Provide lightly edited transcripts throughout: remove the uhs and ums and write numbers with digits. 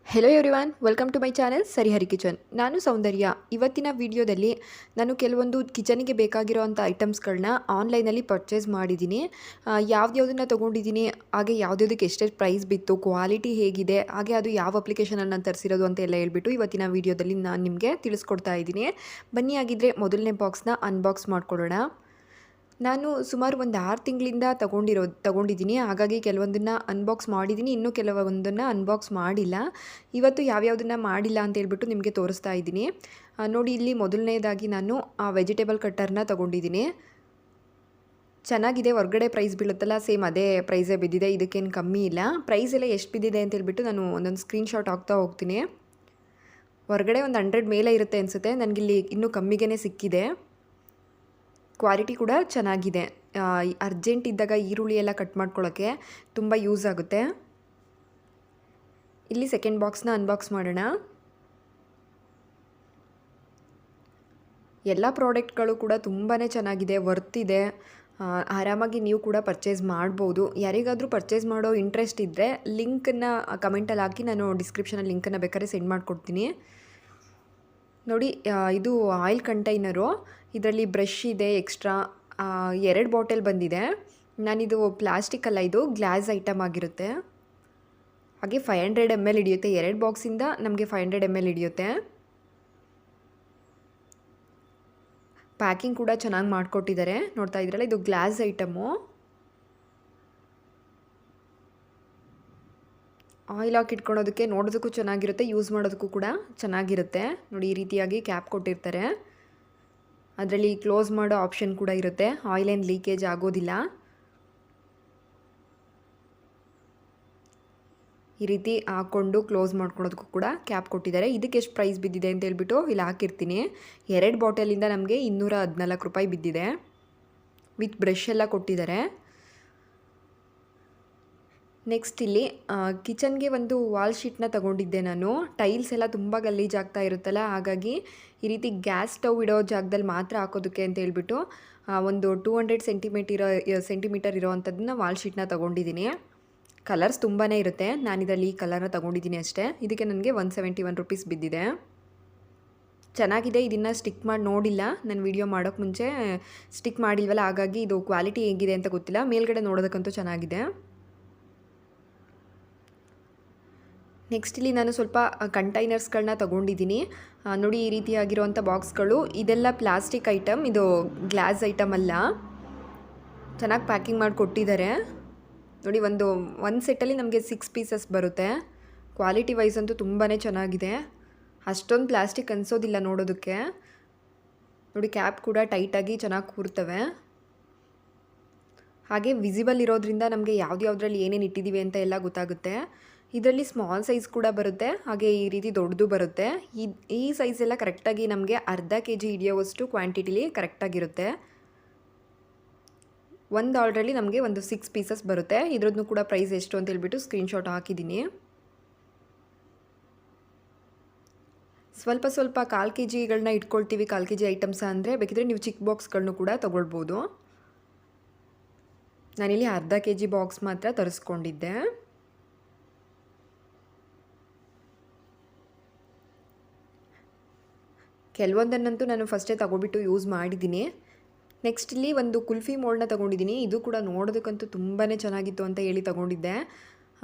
Hello everyone, welcome to my channel Sarihari kitchen. ನಾನು ಸೌಂದರ್ಯ. ಇವತ್ತಿನ ವಿಡಿಯೋದಲ್ಲಿ ನಾನು ಕೆಲವೊಂದು ಕಿಚನಿಗೆ ಬೇಕಾಗಿರೋವಂಥ ಐಟಮ್ಸ್ಗಳನ್ನ ಆನ್ಲೈನಲ್ಲಿ ಪರ್ಚೇಸ್ ಮಾಡಿದ್ದೀನಿ. ಯಾವ್ದ್ಯಾವ್ದನ್ನು ತೊಗೊಂಡಿದ್ದೀನಿ, ಹಾಗೆ ಯಾವ್ದ್ಯಾವ್ದಕ್ಕೆ ಎಷ್ಟೆಷ್ಟು ಪ್ರೈಸ್ ಬಿತ್ತು, ಕ್ವಾಲಿಟಿ ಹೇಗಿದೆ, ಹಾಗೆ ಅದು ಯಾವ ಅಪ್ಲಿಕೇಶನಲ್ಲಿ ನಾನು ತರಿಸಿರೋದು ಅಂತ ಎಲ್ಲ ಹೇಳ್ಬಿಟ್ಟು ಇವತ್ತಿನ ವಿಡಿಯೋದಲ್ಲಿ ನಾನು ನಿಮಗೆ ತಿಳಿಸ್ಕೊಡ್ತಾ ಇದ್ದೀನಿ. ಬನ್ನಿ, ಆಗಿದ್ದರೆ ಮೊದಲನೇ ಬಾಕ್ಸ್ನ ಅನ್ಬಾಕ್ಸ್ ಮಾಡ್ಕೊಳ್ಳೋಣ. ನಾನು ಸುಮಾರು ಒಂದು 6 ತಿಂಗಳಿಂದ ತಗೊಂಡಿದ್ದೀನಿ. ಹಾಗಾಗಿ ಕೆಲವೊಂದನ್ನು ಅನ್ಬಾಕ್ಸ್ ಮಾಡಿದ್ದೀನಿ, ಇನ್ನೂ ಕೆಲವೊಂದನ್ನು ಅನ್ಬಾಕ್ಸ್ ಮಾಡಿಲ್ಲ. ಇವತ್ತು ಯಾವ್ಯಾವುದನ್ನು ಮಾಡಿಲ್ಲ ಅಂತ ಹೇಳ್ಬಿಟ್ಟು ನಿಮಗೆ ತೋರಿಸ್ತಾ ಇದ್ದೀನಿ. ನೋಡಿ, ಇಲ್ಲಿ ಮೊದಲನೇದಾಗಿ ನಾನು ವೆಜಿಟೇಬಲ್ ಕಟ್ಟರ್ನ ತಗೊಂಡಿದ್ದೀನಿ. ಚೆನ್ನಾಗಿದೆ. ಹೊರಗಡೆ ಪ್ರೈಸ್ ಬೀಳುತ್ತಲ್ಲ, ಸೇಮ್ ಅದೇ ಪ್ರೈಸೇ ಬಿದ್ದಿದೆ, ಇದಕ್ಕೇನು ಕಮ್ಮಿ ಇಲ್ಲ. ಪ್ರೈಸ್ ಎಲ್ಲ ಎಷ್ಟು ಬಿದ್ದಿದೆ ಅಂತ ಹೇಳ್ಬಿಟ್ಟು ನಾನು ಒಂದೊಂದು ಸ್ಕ್ರೀನ್ಶಾಟ್ ಹಾಕ್ತಾ ಹೋಗ್ತೀನಿ. ಹೊರಗಡೆ ಒಂದು 100 ಮೇಲೆ ಇರುತ್ತೆ ಅನಿಸುತ್ತೆ, ನನಗಿಲ್ಲಿ ಇನ್ನೂ ಕಮ್ಮಿಗೆ ಸಿಕ್ಕಿದೆ. ಕ್ವಾಲಿಟಿ ಕೂಡ ಚೆನ್ನಾಗಿದೆ. ಅರ್ಜೆಂಟ್ ಇದ್ದಾಗ ಈರುಳ್ಳಿ ಎಲ್ಲ ಕಟ್ ಮಾಡ್ಕೊಳ್ಳೋಕ್ಕೆ ತುಂಬ ಯೂಸ್ ಆಗುತ್ತೆ. ಇಲ್ಲಿ ಸೆಕೆಂಡ್ ಬಾಕ್ಸ್ನ ಅನ್ಬಾಕ್ಸ್ ಮಾಡೋಣ. ಎಲ್ಲ ಪ್ರಾಡಕ್ಟ್ಗಳು ಕೂಡ ತುಂಬಾ ಚೆನ್ನಾಗಿದೆ, ವರ್ತ್ ಇದೆ. ಆರಾಮಾಗಿ ನೀವು ಕೂಡ ಪರ್ಚೇಸ್ ಮಾಡ್ಬೋದು. ಯಾರಿಗಾದರೂ ಪರ್ಚೇಸ್ ಮಾಡೋ ಇಂಟ್ರೆಸ್ಟ್ ಇದ್ದರೆ ಲಿಂಕನ್ನು ಕಮೆಂಟಲ್ಲಿ ಹಾಕಿ, ನಾನು ಡಿಸ್ಕ್ರಿಪ್ಷನಲ್ಲಿ ಲಿಂಕನ್ನು ಬೇಕಾದ್ರೆ ಸೆಂಡ್ ಮಾಡಿಕೊಡ್ತೀನಿ. ನೋಡಿ, ಇದು ಆಯಿಲ್ ಕಂಟೈನರು. ಇದರಲ್ಲಿ ಬ್ರಷ್ ಇದೆ, ಎಕ್ಸ್ಟ್ರಾ 2 ಬಾಟಲ್ ಬಂದಿದೆ. ನಾನಿದು ಪ್ಲಾಸ್ಟಿಕ್ ಅಲ್ಲ, ಇದು ಗ್ಲಾಸ್ ಐಟಮ್ ಆಗಿರುತ್ತೆ. ಹಾಗೆ 500 ml ಹಿಡಿಯುತ್ತೆ. 2 ಬಾಕ್ಸಿಂದ ನಮಗೆ 500 ml ಹಿಡಿಯುತ್ತೆ. ಪ್ಯಾಕಿಂಗ್ ಕೂಡ ಚೆನ್ನಾಗಿ ಮಾಡಿಕೊಟ್ಟಿದ್ದಾರೆ. ನೋಡ್ತಾ ಇದ್ರಲ್ಲ, ಇದು ಗ್ಲಾಸ್ ಐಟಮು. ಆಯಿಲ್ ಹಾಕಿ ಇಟ್ಕೊಳೋದಕ್ಕೆ, ನೋಡೋದಕ್ಕೂ ಚೆನ್ನಾಗಿರುತ್ತೆ, ಯೂಸ್ ಮಾಡೋದಕ್ಕೂ ಕೂಡ ಚೆನ್ನಾಗಿರುತ್ತೆ. ನೋಡಿ, ಈ ರೀತಿಯಾಗಿ ಕ್ಯಾಪ್ ಕೊಟ್ಟಿರ್ತಾರೆ. ಅದರಲ್ಲಿ ಕ್ಲೋಸ್ ಮಾಡೋ ಆಪ್ಷನ್ ಕೂಡ ಇರುತ್ತೆ, ಆಯಿಲ್ ಏನು ಲೀಕೇಜ್ ಆಗೋದಿಲ್ಲ. ಈ ರೀತಿ ಹಾಕ್ಕೊಂಡು ಕ್ಲೋಸ್ ಮಾಡ್ಕೊಳ್ಳೋದಕ್ಕೂ ಕೂಡ ಕ್ಯಾಪ್ ಕೊಟ್ಟಿದ್ದಾರೆ. ಇದಕ್ಕೆ ಎಷ್ಟು ಪ್ರೈಸ್ ಬಿದ್ದಿದೆ ಅಂತ ಹೇಳ್ಬಿಟ್ಟು ಇಲ್ಲಿ ಹಾಕಿರ್ತೀನಿ. 2 ಬಾಟಲಿಂದ ನಮಗೆ 214 ರೂಪಾಯಿ ಬಿದ್ದಿದೆ. ವಿತ್ ಬ್ರಷ್ ಎಲ್ಲ ಕೊಟ್ಟಿದ್ದಾರೆ. ನೆಕ್ಸ್ಟ್ ಇಲ್ಲಿ ಕಿಚನ್ಗೆ ಒಂದು ವಾಲ್ ಶೀಟ್ನ ತಗೊಂಡಿದ್ದೆ ನಾನು. ಟೈಲ್ಸ್ ಎಲ್ಲ ತುಂಬ ಗಲೀಜಾಗ್ತಾ ಇರುತ್ತಲ್ಲ, ಹಾಗಾಗಿ ಈ ರೀತಿ ಗ್ಯಾಸ್ ಸ್ಟವ್ ಇಡೋ ಜಾಗದಲ್ಲಿ ಮಾತ್ರ ಹಾಕೋದಕ್ಕೆ ಅಂತ ಹೇಳ್ಬಿಟ್ಟು ಒಂದು 200 ಸೆಂಟಿಮೀಟರ್ ಇರೋವಂಥದ್ದನ್ನ ವಾಲ್ ಶೀಟ್ನ ತಗೊಂಡಿದ್ದೀನಿ. ಕಲರ್ಸ್ ತುಂಬಾ ಇರುತ್ತೆ. ನಾನಿದರಲ್ಲಿ ಈ ಕಲರ್ನ ತಗೊಂಡಿದ್ದೀನಿ ಅಷ್ಟೇ. ಇದಕ್ಕೆ ನನಗೆ 171 ರೂಪೀಸ್ ಬಿದ್ದಿದೆ. ಚೆನ್ನಾಗಿದೆ. ಇದನ್ನು ಸ್ಟಿಕ್ ಮಾಡಿ ನೋಡಿಲ್ಲ, ನಾನು ವಿಡಿಯೋ ಮಾಡೋಕ್ಕೆ ಮುಂಚೆ ಸ್ಟಿಕ್ ಮಾಡಿಲ್ವಲ್ಲ, ಹಾಗಾಗಿ ಇದು ಕ್ವಾಲಿಟಿ ಹೇಗಿದೆ ಅಂತ ಗೊತ್ತಿಲ್ಲ. ಮೇಲ್ಗಡೆ ನೋಡೋದಕ್ಕಂತೂ ಚೆನ್ನಾಗಿದೆ. ನೆಕ್ಸ್ಟ್ ಇಲ್ಲಿ ನಾನು ಸ್ವಲ್ಪ ಕಂಟೈನರ್ಸ್ಗಳನ್ನ ತಗೊಂಡಿದ್ದೀನಿ. ನೋಡಿ, ಈ ರೀತಿಯಾಗಿರುವಂಥ ಬಾಕ್ಸ್ಗಳು. ಇದೆಲ್ಲ ಪ್ಲಾಸ್ಟಿಕ್ ಐಟಮ್, ಇದು ಗ್ಲಾಸ್ ಐಟಮ್ ಅಲ್ಲ. ಚೆನ್ನಾಗಿ ಪ್ಯಾಕಿಂಗ್ ಮಾಡಿ ಕೊಟ್ಟಿದ್ದಾರೆ. ನೋಡಿ, ಒಂದು ಸೆಟ್ಟಲ್ಲಿ ನಮಗೆ 6 ಪೀಸಸ್ ಬರುತ್ತೆ. ಕ್ವಾಲಿಟಿ ವೈಸ್ ಅಂತೂ ತುಂಬಾ ಚೆನ್ನಾಗಿದೆ. ಅಷ್ಟೊಂದು ಪ್ಲಾಸ್ಟಿಕ್ ಅನಿಸೋದಿಲ್ಲ ನೋಡೋದಕ್ಕೆ. ನೋಡಿ, ಕ್ಯಾಪ್ ಕೂಡ ಟೈಟಾಗಿ ಚೆನ್ನಾಗಿ ಕೂರ್ತವೆ. ಹಾಗೆ ವಿಸಿಬಲ್ ಇರೋದ್ರಿಂದ ನಮಗೆ ಯಾವುದ್ರಲ್ಲಿ ಏನೇನು ಇಟ್ಟಿದ್ದೀವಿ ಅಂತ ಎಲ್ಲ ಗೊತ್ತಾಗುತ್ತೆ. ಇದರಲ್ಲಿ ಸ್ಮಾಲ್ ಸೈಜ್ ಕೂಡ ಬರುತ್ತೆ, ಹಾಗೆ ಈ ರೀತಿ ದೊಡ್ಡದು ಬರುತ್ತೆ. ಈ ಸೈಜ್ ಎಲ್ಲ ಕರೆಕ್ಟಾಗಿ ನಮಗೆ ಅರ್ಧ kg ಹಿಡಿಯೋವಷ್ಟು ಕ್ವಾಂಟಿಟಿಲಿ ಕರೆಕ್ಟಾಗಿರುತ್ತೆ. ಒಂದು ಆರ್ಡ್ರಲ್ಲಿ ನಮಗೆ ಒಂದು 6 ಪೀಸಸ್ ಬರುತ್ತೆ. ಇದ್ರದ್ದು ಕೂಡ ಪ್ರೈಸ್ ಎಷ್ಟು ಅಂತ ಹೇಳ್ಬಿಟ್ಟು ಸ್ಕ್ರೀನ್ಶಾಟ್ ಹಾಕಿದ್ದೀನಿ. ಸ್ವಲ್ಪ 1/4 kgಗಳನ್ನ ಇಟ್ಕೊಳ್ತೀವಿ. 1/4 kg ಐಟಮ್ಸ ಅಂದರೆ ಬೇಕಿದ್ರೆ ನೀವು ಚಿಕ್ಕ ಬಾಕ್ಸ್ಗಳನ್ನೂ ಕೂಡ ತೊಗೊಳ್ಬೋದು. ನಾನಿಲ್ಲಿ ಅರ್ಧ kg ಬಾಕ್ಸ್ ಮಾತ್ರ ತರಿಸ್ಕೊಂಡಿದ್ದೆ. ಕೆಲವೊಂದನ್ನಂತೂ ನಾನು ಫಸ್ಟೇ ತಗೊಬಿಟ್ಟು ಯೂಸ್ ಮಾಡಿದ್ದೀನಿ. ನೆಕ್ಸ್ಟ್ ಇಲ್ಲಿ ಒಂದು ಕುಲ್ಫಿ ಮೋಲ್ಡ್ನ ತಗೊಂಡಿದ್ದೀನಿ. ಇದು ಕೂಡ ನೋಡೋದಕ್ಕಂತೂ ತುಂಬಾ ಚೆನ್ನಾಗಿತ್ತು ಅಂತ ಹೇಳಿ ತಗೊಂಡಿದ್ದೆ.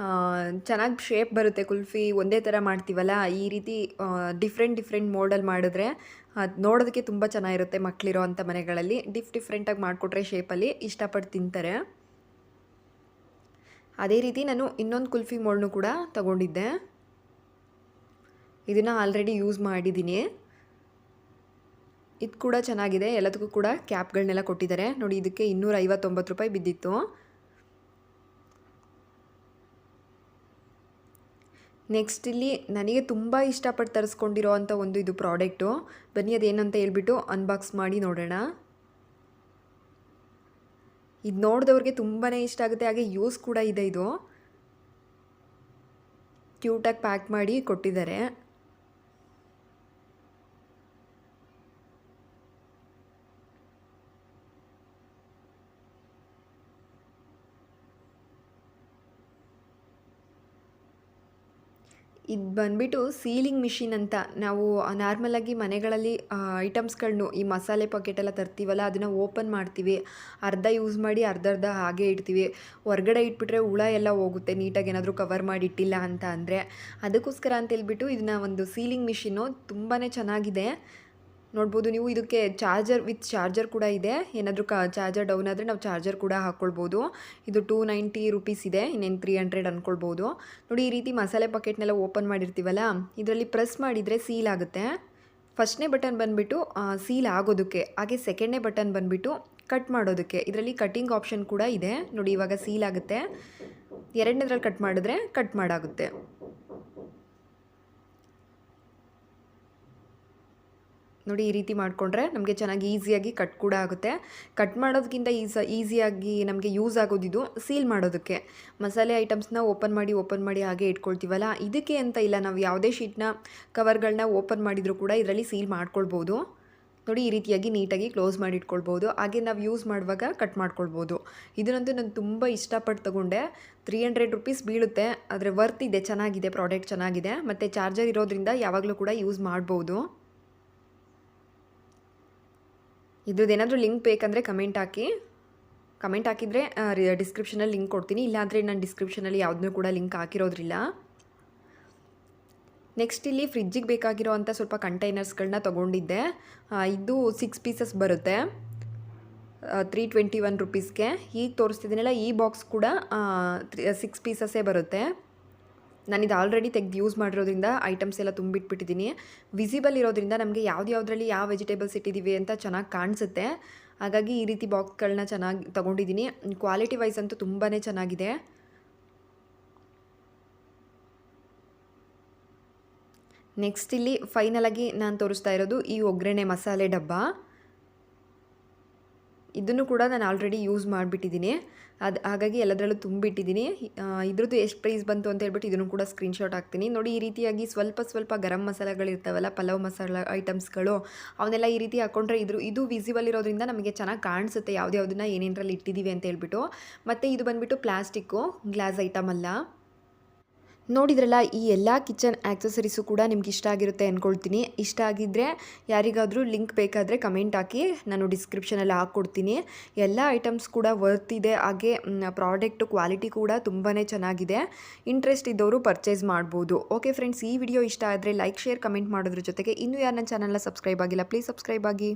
ಚೆನ್ನಾಗಿ ಶೇಪ್ ಬರುತ್ತೆ. ಕುಲ್ಫಿ ಒಂದೇ ಥರ ಮಾಡ್ತೀವಲ್ಲ, ಈ ರೀತಿ ಡಿಫ್ರೆಂಟ್ ಮೋಲ್ಡಲ್ಲಿ ಮಾಡಿದ್ರೆ ನೋಡೋದಕ್ಕೆ ತುಂಬ ಚೆನ್ನಾಗಿರುತ್ತೆ. ಮಕ್ಕಳಿರೋ ಅಂಥ ಮನೆಗಳಲ್ಲಿ ಡಿಫ್ರೆಂಟಾಗಿ ಮಾಡಿಕೊಟ್ರೆ ಶೇಪಲ್ಲಿ ಇಷ್ಟಪಟ್ಟು ತಿಂತಾರೆ. ಅದೇ ರೀತಿ ನಾನು ಇನ್ನೊಂದು ಕುಲ್ಫಿ ಮೋಲ್ಡ್ನು ಕೂಡ ತಗೊಂಡಿದ್ದೆ. ಇದನ್ನು ಆಲ್ರೆಡಿ ಯೂಸ್ ಮಾಡಿದ್ದೀನಿ. ಇದು ಕೂಡ ಚೆನ್ನಾಗಿದೆ. ಎಲ್ಲದಕ್ಕೂ ಕೂಡ ಕ್ಯಾಪ್ಗಳನ್ನೆಲ್ಲ ಕೊಟ್ಟಿದ್ದಾರೆ. ನೋಡಿ, ಇದಕ್ಕೆ 259 ರೂಪಾಯಿ ಬಿದ್ದಿತ್ತು. ನೆಕ್ಸ್ಟ್ ಇಲ್ಲಿ ನನಗೆ ತುಂಬ ಇಷ್ಟಪಟ್ಟು ತರಿಸ್ಕೊಂಡಿರೋ ಅಂಥ ಇದು ಪ್ರಾಡಕ್ಟು. ಬನ್ನಿ, ಅದೇನಂತ ಹೇಳ್ಬಿಟ್ಟು ಅನ್ಬಾಕ್ಸ್ ಮಾಡಿ ನೋಡೋಣ. ಇದು ನೋಡಿದವ್ರಿಗೆ ತುಂಬಾ ಇಷ್ಟ ಆಗುತ್ತೆ, ಹಾಗೆ ಯೂಸ್ ಕೂಡ ಇದೆ. ಇದು ಕ್ಯೂಟಾಗಿ ಪ್ಯಾಕ್ ಮಾಡಿ ಕೊಟ್ಟಿದ್ದಾರೆ. ಇದು ಬಂದ್ಬಿಟ್ಟು ಸೀಲಿಂಗ್ ಮಿಷಿನ್ ಅಂತ. ನಾವು ನಾರ್ಮಲಾಗಿ ಮನೆಗಳಲ್ಲಿ ಐಟಮ್ಸ್‌ಗಳ್ನು ಈ ಮಸಾಲೆ ಪಾಕೆಟೆಲ್ಲ ತರ್ತೀವಲ್ಲ, ಅದನ್ನು ಓಪನ್ ಮಾಡ್ತೀವಿ. ಅರ್ಧ ಯೂಸ್ ಮಾಡಿ ಅರ್ಧ ಹಾಗೇ ಇಡ್ತೀವಿ. ಹೊರ್ಗಡೆ ಇಟ್ಬಿಟ್ರೆ ಹುಳ ಎಲ್ಲ ಹೋಗುತ್ತೆ ನೀಟಾಗಿ ಏನಾದರೂ ಕವರ್ ಮಾಡಿ ಇಟ್ಟಿಲ್ಲ ಅಂತ ಅಂದರೆ. ಅದಕ್ಕೋಸ್ಕರ ಅಂತೇಳ್ಬಿಟ್ಟು ಇದನ್ನ ಒಂದು ಸೀಲಿಂಗ್ ಮಿಷಿನ್ನು ತುಂಬಾ ಚೆನ್ನಾಗಿದೆ. ನೋಡ್ಬೋದು ನೀವು. ಇದಕ್ಕೆ ಚಾರ್ಜರ್ ಕೂಡ ಇದೆ. ಏನಾದರೂ ಚಾರ್ಜರ್ ಡೌನ್ ಆದರೆ ನಾವು ಚಾರ್ಜರ್ ಕೂಡ ಹಾಕ್ಕೊಳ್ಬೋದು. ಇದು 290 ರುಪೀಸ್ ಇದೆ. ಇನ್ನೇನು 300 ಅಂದ್ಕೊಳ್ಬೋದು. ನೋಡಿ, ಈ ರೀತಿ ಮಸಾಲೆ ಪಾಕೆಟ್ನೆಲ್ಲ ಓಪನ್ ಮಾಡಿರ್ತೀವಲ್ಲ, ಇದರಲ್ಲಿ ಪ್ರೆಸ್ ಮಾಡಿದರೆ ಸೀಲ್ ಆಗುತ್ತೆ. ಫಸ್ಟ್ನೇ ಬಟನ್ ಬಂದುಬಿಟ್ಟು ಸೀಲ್ ಆಗೋದಕ್ಕೆ, ಹಾಗೆ ಸೆಕೆಂಡ್ನೇ ಬಟನ್ ಬಂದುಬಿಟ್ಟು ಕಟ್ ಮಾಡೋದಕ್ಕೆ. ಇದರಲ್ಲಿ ಕಟ್ಟಿಂಗ್ ಆಪ್ಷನ್ ಕೂಡ ಇದೆ. ನೋಡಿ, ಇವಾಗ ಸೀಲ್ ಆಗುತ್ತೆ. ಎರಡನೇದ್ರಲ್ಲಿ ಕಟ್ ಮಾಡಿದ್ರೆ ಕಟ್ ಮಾಡಾಗುತ್ತೆ. ನೋಡಿ, ಈ ರೀತಿ ಮಾಡಿಕೊಂಡ್ರೆ ನಮಗೆ ಚೆನ್ನಾಗಿ ಈಸಿಯಾಗಿ ಕಟ್ ಕೂಡ ಆಗುತ್ತೆ. ಕಟ್ ಮಾಡೋದಕ್ಕಿಂತ ಈಸಿಯಾಗಿ ನಮಗೆ ಯೂಸ್ ಆಗೋದಿದು ಸೀಲ್ ಮಾಡೋದಕ್ಕೆ. ಮಸಾಲೆ ಐಟಮ್ಸ್ನ ಓಪನ್ ಮಾಡಿ ಹಾಗೆ ಇಟ್ಕೊಳ್ತೀವಲ್ಲ, ಇದಕ್ಕೆ ಅಂತ ಇಲ್ಲ. ನಾವು ಯಾವುದೇ ಶೀಟ್ನ ಕವರ್ಗಳನ್ನ ಓಪನ್ ಮಾಡಿದರೂ ಕೂಡ ಇದರಲ್ಲಿ ಸೀಲ್ ಮಾಡ್ಕೊಳ್ಬೋದು. ನೋಡಿ, ಈ ರೀತಿಯಾಗಿ ನೀಟಾಗಿ ಕ್ಲೋಸ್ ಮಾಡಿ ಇಟ್ಕೊಳ್ಬೋದು. ಹಾಗೆ ನಾವು ಯೂಸ್ ಮಾಡುವಾಗ ಕಟ್ ಮಾಡ್ಕೊಳ್ಬೋದು. ಇದನ್ನಂತೂ ನಾನು ತುಂಬ ಇಷ್ಟಪಟ್ಟು ತೊಗೊಂಡೆ. 300 ರುಪೀಸ್ ಬೀಳುತ್ತೆ. ಆದರೆ ವರ್ತ್ ಇದೆ, ಚೆನ್ನಾಗಿದೆ, ಪ್ರಾಡಕ್ಟ್ ಚೆನ್ನಾಗಿದೆ. ಮತ್ತು ಚಾರ್ಜರ್ ಇರೋದ್ರಿಂದ ಯಾವಾಗಲೂ ಕೂಡ ಯೂಸ್ ಮಾಡ್ಬೋದು. ಇದ್ರದ್ದೇನಾದರೂ ಲಿಂಕ್ ಬೇಕಂದರೆ ಕಮೆಂಟ್ ಹಾಕಿದರೆ ಡಿಸ್ಕ್ರಿಪ್ಷನಲ್ಲಿ ಲಿಂಕ್ ಕೊಡ್ತೀನಿ. ಇಲ್ಲಾಂದರೆ ನಾನು ಡಿಸ್ಕ್ರಿಪ್ಷನಲ್ಲಿ ಯಾವುದನ್ನೂ ಕೂಡ ಲಿಂಕ್ ಹಾಕಿರೋದ್ರಿಲ್ಲ. ನೆಕ್ಸ್ಟ್ ಇಲ್ಲಿ ಫ್ರಿಜ್ಜಿಗೆ ಬೇಕಾಗಿರೋ ಅಂಥ ಸ್ವಲ್ಪ ಕಂಟೈನರ್ಸ್ಗಳನ್ನ ತೊಗೊಂಡಿದ್ದೆ. ಇದು 6 ಪೀಸಸ್ ಬರುತ್ತೆ 321 ರುಪೀಸ್ಗೆ. ಈಗ ತೋರಿಸ್ತಿದ್ದೀನಲ್ಲ, ಈ ಬಾಕ್ಸ್ ಕೂಡ 6 ಪೀಸಸ್ಸೇ ಬರುತ್ತೆ. ನಾನಿದು ಆಲ್ರೆಡಿ ತೆಗೆದು ಯೂಸ್ ಮಾಡಿರೋದ್ರಿಂದ ಐಟಮ್ಸ್ ಎಲ್ಲ ತುಂಬಿಟ್ಬಿಟ್ಟಿದ್ದೀನಿ. ವಿಸಿಬಲ್ ಇರೋದ್ರಿಂದ ನಮಗೆ ಯಾವುದ್ರಲ್ಲಿ ಯಾವ ವೆಜಿಟೇಬಲ್ಸ್ ಇಟ್ಟಿದ್ದೀವಿ ಅಂತ ಚೆನ್ನಾಗಿ ಕಾಣಿಸುತ್ತೆ. ಹಾಗಾಗಿ ಈ ರೀತಿ ಬಾಕ್ಸ್ಗಳನ್ನ ಚೆನ್ನಾಗಿ ತೊಗೊಂಡಿದ್ದೀನಿ. ಕ್ವಾಲಿಟಿ ವೈಸ್ ಅಂತೂ ತುಂಬಾ ಚೆನ್ನಾಗಿದೆ. ನೆಕ್ಸ್ಟ್ ಇಲ್ಲಿ ಫೈನಲಾಗಿ ನಾನು ತೋರಿಸ್ತಾ ಇರೋದು ಈ ಒಗ್ಗರಣೆ ಮಸಾಲೆ ಡಬ್ಬ. ಇದನ್ನು ಕೂಡ ನಾನು ಆಲ್ರೆಡಿ ಯೂಸ್ ಮಾಡಿಬಿಟ್ಟಿದ್ದೀನಿ. ಹಾಗಾಗಿ ಎಲ್ಲದರಲ್ಲೂ ತುಂಬಿಟ್ಟಿದ್ದೀನಿ. ಇದ್ರದ್ದು ಎಷ್ಟು ಪ್ರೈಸ್ ಬಂತು ಅಂತ ಹೇಳ್ಬಿಟ್ಟು ಇದನ್ನು ಕೂಡ ಸ್ಕ್ರೀನ್ಶಾಟ್ ಹಾಕ್ತೀನಿ. ನೋಡಿ, ಈ ರೀತಿಯಾಗಿ ಸ್ವಲ್ಪ ಗರಂ ಮಸಾಲೆಗಳಿರ್ತಾವಲ್ಲ, ಪಲಾವ್ ಮಸಾಲ ಐಟಮ್ಸ್ಗಳು, ಅವನ್ನೆಲ್ಲ ಈ ರೀತಿ ಹಾಕ್ಕೊಂಡ್ರೆ ಇದು ವಿಸಿಬಲ್ ಇರೋದ್ರಿಂದ ನಮಗೆ ಚೆನ್ನಾಗಿ ಕಾಣಿಸುತ್ತೆ ಯಾವುದನ್ನ ಏನೇನರಲ್ಲಿ ಇಟ್ಟಿದ್ದೀವಿ ಅಂತ ಹೇಳ್ಬಿಟ್ಟು. ಮತ್ತು ಇದು ಬಂದುಬಿಟ್ಟು ಪ್ಲಾಸ್ಟಿಕ್ಕು, ಗ್ಲಾಸ್ ಐಟಮ್ ಅಲ್ಲ. ನೋಡಿದ್ರಲ್ಲ, ಈ ಎಲ್ಲ ಕಿಚನ್ ಆ್ಯಕ್ಸಸರೀಸು ಕೂಡ ನಿಮ್ಗೆ ಇಷ್ಟ ಆಗಿರುತ್ತೆ ಅಂದ್ಕೊಳ್ತೀನಿ. ಇಷ್ಟ ಆಗಿದ್ದರೆ ಯಾರಿಗಾದರೂ ಲಿಂಕ್ ಬೇಕಾದರೆ ಕಮೆಂಟ್ ಹಾಕಿ, ನಾನು ಡಿಸ್ಕ್ರಿಪ್ಷನಲ್ಲಿ ಹಾಕ್ಕೊಡ್ತೀನಿ. ಎಲ್ಲ ಐಟಮ್ಸ್ ಕೂಡ ವರ್ತ್ ಇದೆ. ಹಾಗೆ ಪ್ರಾಡಕ್ಟ್ ಕ್ವಾಲಿಟಿ ಕೂಡ ತುಂಬಾ ಚೆನ್ನಾಗಿದೆ. ಇಂಟ್ರೆಸ್ಟ್ ಇದ್ದವರು ಪರ್ಚೇಸ್ ಮಾಡ್ಬೋದು. ಓಕೆ ಫ್ರೆಂಡ್ಸ್, ಈ ವಿಡಿಯೋ ಇಷ್ಟ ಆದರೆ ಲೈಕ್, ಶೇರ್, ಕಮೆಂಟ್ ಮಾಡೋದ್ರ ಜೊತೆಗೆ ಇನ್ನೂ ಯಾರು ನನ್ನ ಚಾನಲ್ನ ಸಬ್ಸ್ಕ್ರೈಬ್ ಆಗಿಲ್ಲ, ಪ್ಲೀಸ್ ಸಬ್ಸ್ಕ್ರೈಬ್ ಆಗಿ.